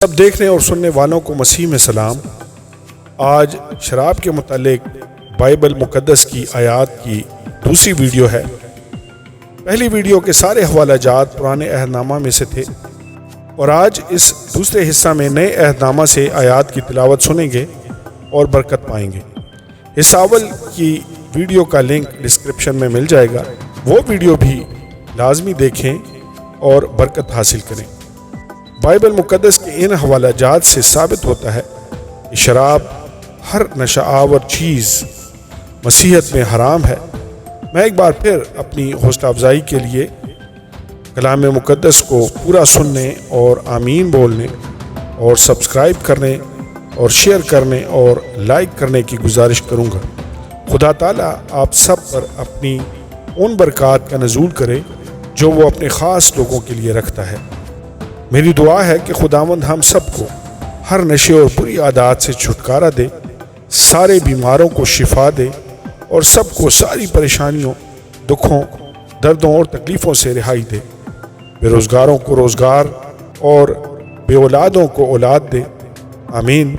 سب دیکھنے اور سننے والوں کو مسیح میں سلام۔ آج شراب کے متعلق بائبل مقدس کی آیات کی دوسری ویڈیو ہے۔ پہلی ویڈیو کے سارے حوالہ جات پرانے عہد نامہ میں سے تھے، اور آج اس دوسرے حصہ میں نئے عہد نامہ سے آیات کی تلاوت سنیں گے اور برکت پائیں گے۔ حصہ اول کی ویڈیو کا لنک ڈسکرپشن میں مل جائے گا، وہ ویڈیو بھی لازمی دیکھیں اور برکت حاصل کریں۔ بائبل مقدس کے ان حوالہ جات سے ثابت ہوتا ہے کہ شراب، ہر نشہ آور چیز مسیحیت میں حرام ہے۔ میں ایک بار پھر اپنی حوصلہ افزائی کے لیے کلام مقدس کو پورا سننے اور آمین بولنے اور سبسکرائب کرنے اور شیئر کرنے اور لائک کرنے کی گزارش کروں گا۔ خدا تعالیٰ آپ سب پر اپنی ان برکات کا نزول کرے جو وہ اپنے خاص لوگوں کے لیے رکھتا ہے۔ میری دعا ہے کہ خداوند ہم سب کو ہر نشے اور بری عادات سے چھٹکارا دے، سارے بیماروں کو شفا دے اور سب کو ساری پریشانیوں، دکھوں، دردوں اور تکلیفوں سے رہائی دے۔ بے روزگاروں کو روزگار اور بے اولادوں کو اولاد دے۔ آمین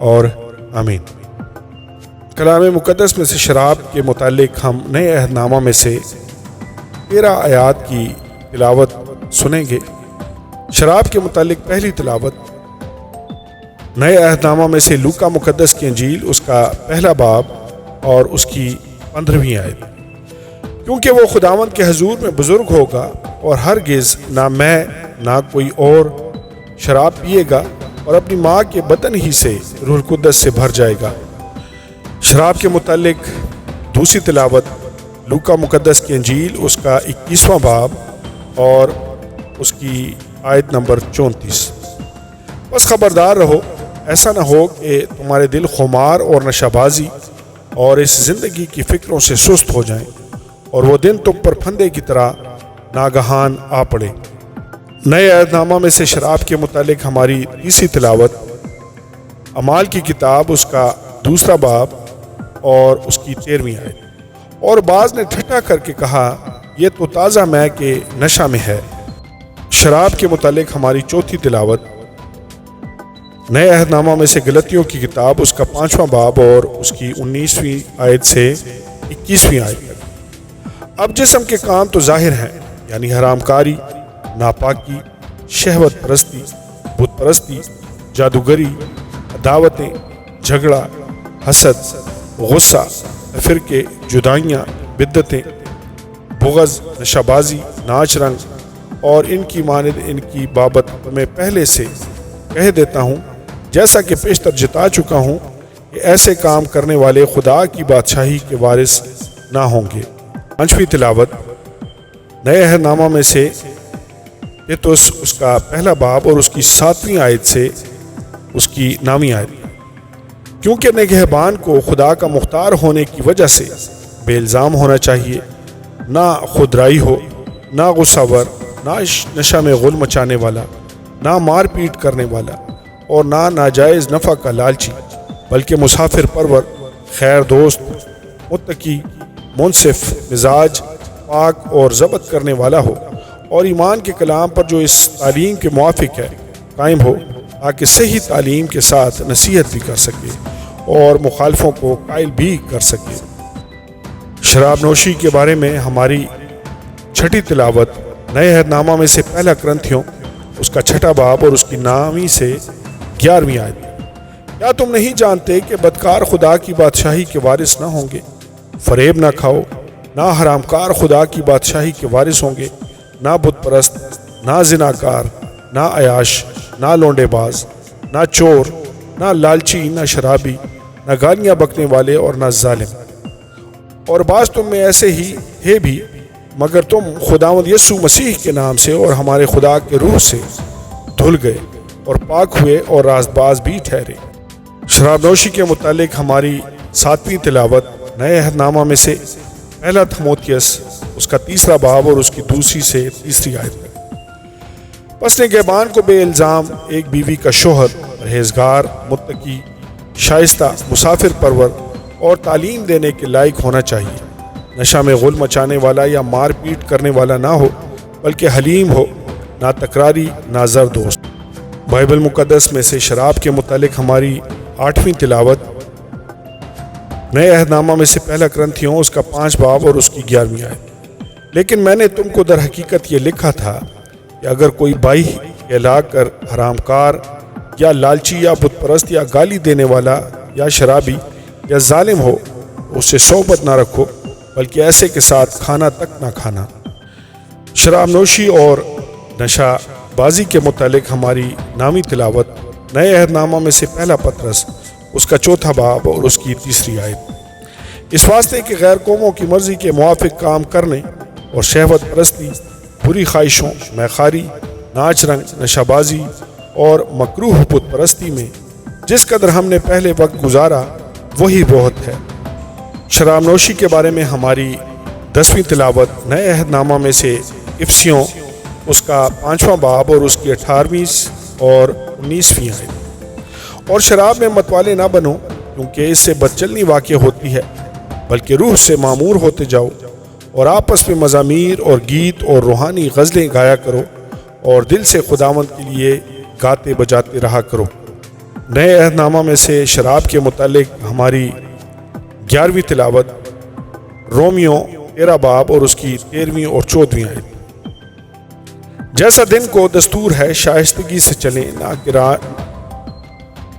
اور آمین۔ کلام مقدس میں سے شراب کے متعلق ہم نئے عہد نامہ میں سے 13 آیات کی تلاوت سنیں گے۔ شراب کے متعلق پہلی تلاوت نئے عہد نامہ میں سے لوکا مقدس کی انجیل، اس کا پہلا باب اور اس کی 15ویں آیت۔ کیونکہ وہ خداوند کے حضور میں بزرگ ہوگا اور ہرگز نہ میں نہ کوئی اور شراب پیے گا، اور اپنی ماں کے بدن ہی سے روح القدس سے بھر جائے گا۔ شراب کے متعلق دوسری تلاوت لوکا مقدس کی انجیل، اس کا 21واں باب اور اس کی آیت نمبر 34۔ بس خبردار رہو، ایسا نہ ہو کہ تمہارے دل خمار اور نشہ بازی اور اس زندگی کی فکروں سے سست ہو جائیں، اور وہ دن تم پر پھندے کی طرح ناگہان آ پڑے۔ نئے عہد نامہ میں سے شراب کے متعلق ہماری تیسری تلاوت اعمال کی کتاب، اس کا 2واں باب اور اس کی 13ویں آیت۔ اور بعض نے ٹھٹھا کر کے کہا، یہ تو تازہ مے کے نشہ میں ہے۔ شراب کے متعلق ہماری چوتھی تلاوت نئے عہد نامہ میں سے غلطیوں کی کتاب، اس کا 5واں باب اور اس کی 19ویں آیت سے 21ویں آیت تک۔ اب جسم کے کام تو ظاہر ہیں، یعنی حرام کاری، ناپاکی، شہوت پرستی، بت پرستی، جادوگری، عداوتیں، جھگڑا، حسد، غصہ، فرقے، جدائیاں، بدعتیں، بغض، نشہ بازی، ناچ رنگ اور ان کی مانند ان کی بابت میں پہلے سے کہہ دیتا ہوں، جیسا کہ پیشتر جتا چکا ہوں، کہ ایسے کام کرنے والے خدا کی بادشاہی کے وارث نہ ہوں گے۔ 5ویں تلاوت نئے عہد نامہ میں سے تیتوس، اس کا پہلا باب اور اس کی 7ویں آیت سے اس کی 9ویں آیت۔ کیونکہ نگہبان کو خدا کا مختار ہونے کی وجہ سے بے الزام ہونا چاہیے، نہ خودرائی ہو، نہ غصہ ور، نہ نشہ میں غل مچانے والا، نہ مار پیٹ کرنے والا، اور نہ ناجائز نفع کا لالچی، بلکہ مسافر پرور، خیر دوست، متقی، منصف مزاج، پاک اور ضبط کرنے والا ہو، اور ایمان کے کلام پر جو اس تعلیم کے موافق ہے قائم ہو، تاکہ صحیح تعلیم کے ساتھ نصیحت بھی کر سکے اور مخالفوں کو قائل بھی کر سکے۔ شراب نوشی کے بارے میں ہماری چھٹی تلاوت نئے عہد نامہ میں سے پہلا کرنتھیوں، اس کا 6واں باب اور اس کی 9ویں سے 11ویں آیت۔ کیا تم نہیں جانتے کہ بدکار خدا کی بادشاہی کے وارث نہ ہوں گے؟ فریب نہ کھاؤ، نہ حرام کار خدا کی بادشاہی کے وارث ہوں گے، نہ بت پرست، نہ زناکار، نہ عیاش، نہ لونڈے باز، نہ چور، نہ لالچی، نہ شرابی، نہ گالیاں بکنے والے اور نہ ظالم۔ اور بعض تم میں ایسے ہی ہے بھی، مگر تم خداوند یسوع مسیح کے نام سے اور ہمارے خدا کے روح سے دھل گئے اور پاک ہوئے اور راز باز بھی ٹھہرے۔ شراب نوشی کے متعلق ہماری 7ویں تلاوت نئے عہد نامہ میں سے پہلا تھموتیس، اس کا 3واں باب اور اس کی 2 سے 3 آیت تک۔ پس نگہبان کو بے الزام ایک بیوی کا شوہر، پرہیزگار، متقی، شائستہ، مسافر پرور اور تعلیم دینے کے لائق ہونا چاہیے۔ نشہ میں غل مچانے والا یا مار پیٹ کرنے والا نہ ہو، بلکہ حلیم ہو، نہ تکراری، نہ زر دوست۔ بائبل مقدس میں سے شراب کے متعلق ہماری 8ویں تلاوت نئے عہد نامہ میں سے پہلا کرنتھیوں اس کا 5 باب اور اس کی 11ویں آیت۔ لیکن میں نے تم کو در حقیقت یہ لکھا تھا کہ اگر کوئی بھائی کہلا کر حرام کار یا لالچی یا بت پرست یا گالی دینے والا یا شرابی یا ظالم ہو اس سے صحبت نہ رکھو، بلکہ ایسے کے ساتھ کھانا تک نہ کھانا۔ شراب نوشی اور نشہ بازی کے متعلق ہماری 9ویں تلاوت نئے عہد نامہ میں سے پہلا پطرس اس کا 4 باب اور اس کی 3 آیت۔ اس واسطے کہ غیر قوموں کی مرضی کے موافق کام کرنے اور شہوت پرستی، بری خواہشوں، میخاری، ناچ رنگ، نشہ بازی اور مکروہ بت پرستی میں جس قدر ہم نے پہلے وقت گزارا وہی بہت ہے۔ شراب نوشی کے بارے میں ہماری 10ویں تلاوت نئے عہد نامہ میں سے افسیوں اس کا 5واں باب اور اس کی 18ویں اور 19ویں آیت۔ اور شراب میں متوالے نہ بنو، کیونکہ اس سے بدچلنی واقع ہوتی ہے، بلکہ روح سے معمور ہوتے جاؤ اور آپس میں مزامیر اور گیت اور روحانی غزلیں گایا کرو اور دل سے خداوند کے لیے گاتے بجاتے رہا کرو۔ نئے عہد نامہ میں سے شراب کے متعلق ہماری 11ویں تلاوت رومیو 13 باب اور اس کی 13ویں اور 14ویں آیت۔ جیسا دن کو دستور ہے شائستگی سے چلیں،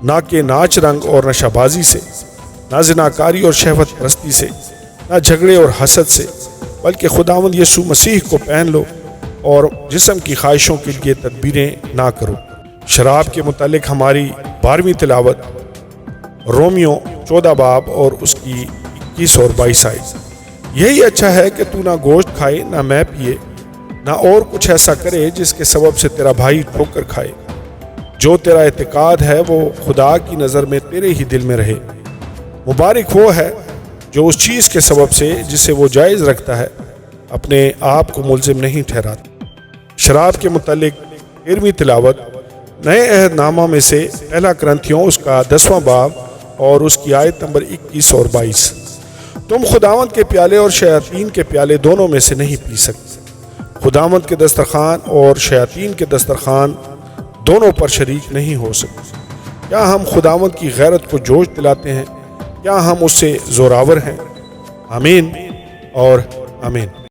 نہ کہ ناچ رنگ اور نشہ بازی سے، نہ زناکاری اور شہوت پرستی سے، نہ جھگڑے اور حسد سے، بلکہ خداوند یسوع مسیح کو پہن لو اور جسم کی خواہشوں کے لیے تدبیریں نہ کرو۔ شراب کے متعلق ہماری 12ویں تلاوت رومیو 14 باب اور اس کی 21 اور 22 آیت۔ یہی اچھا ہے کہ تو نہ گوشت کھائے نہ مے پیے، نہ اور کچھ ایسا کرے جس کے سبب سے تیرا بھائی ٹھوکر کھائے۔ جو تیرا اعتقاد ہے وہ خدا کی نظر میں تیرے ہی دل میں رہے۔ مبارک وہ ہے جو اس چیز کے سبب سے جسے وہ جائز رکھتا ہے اپنے آپ کو ملزم نہیں ٹھہراتا۔ شراب کے متعلق 13ویں تلاوت نئے عہد نامہ میں سے پہلا کرنتھیوں اس کا 10واں باب اور اس کی آیت نمبر 21 اور 22۔ تم خداوند کے پیالے اور شیاطین کے پیالے دونوں میں سے نہیں پی سکتے۔ خداوند کے دسترخوان اور شیاطین کے دسترخوان دونوں پر شریک نہیں ہو سکتے۔ کیا ہم خداوند کی غیرت کو جوش دلاتے ہیں؟ کیا ہم اس سے زوراور ہیں؟ آمین اور آمین۔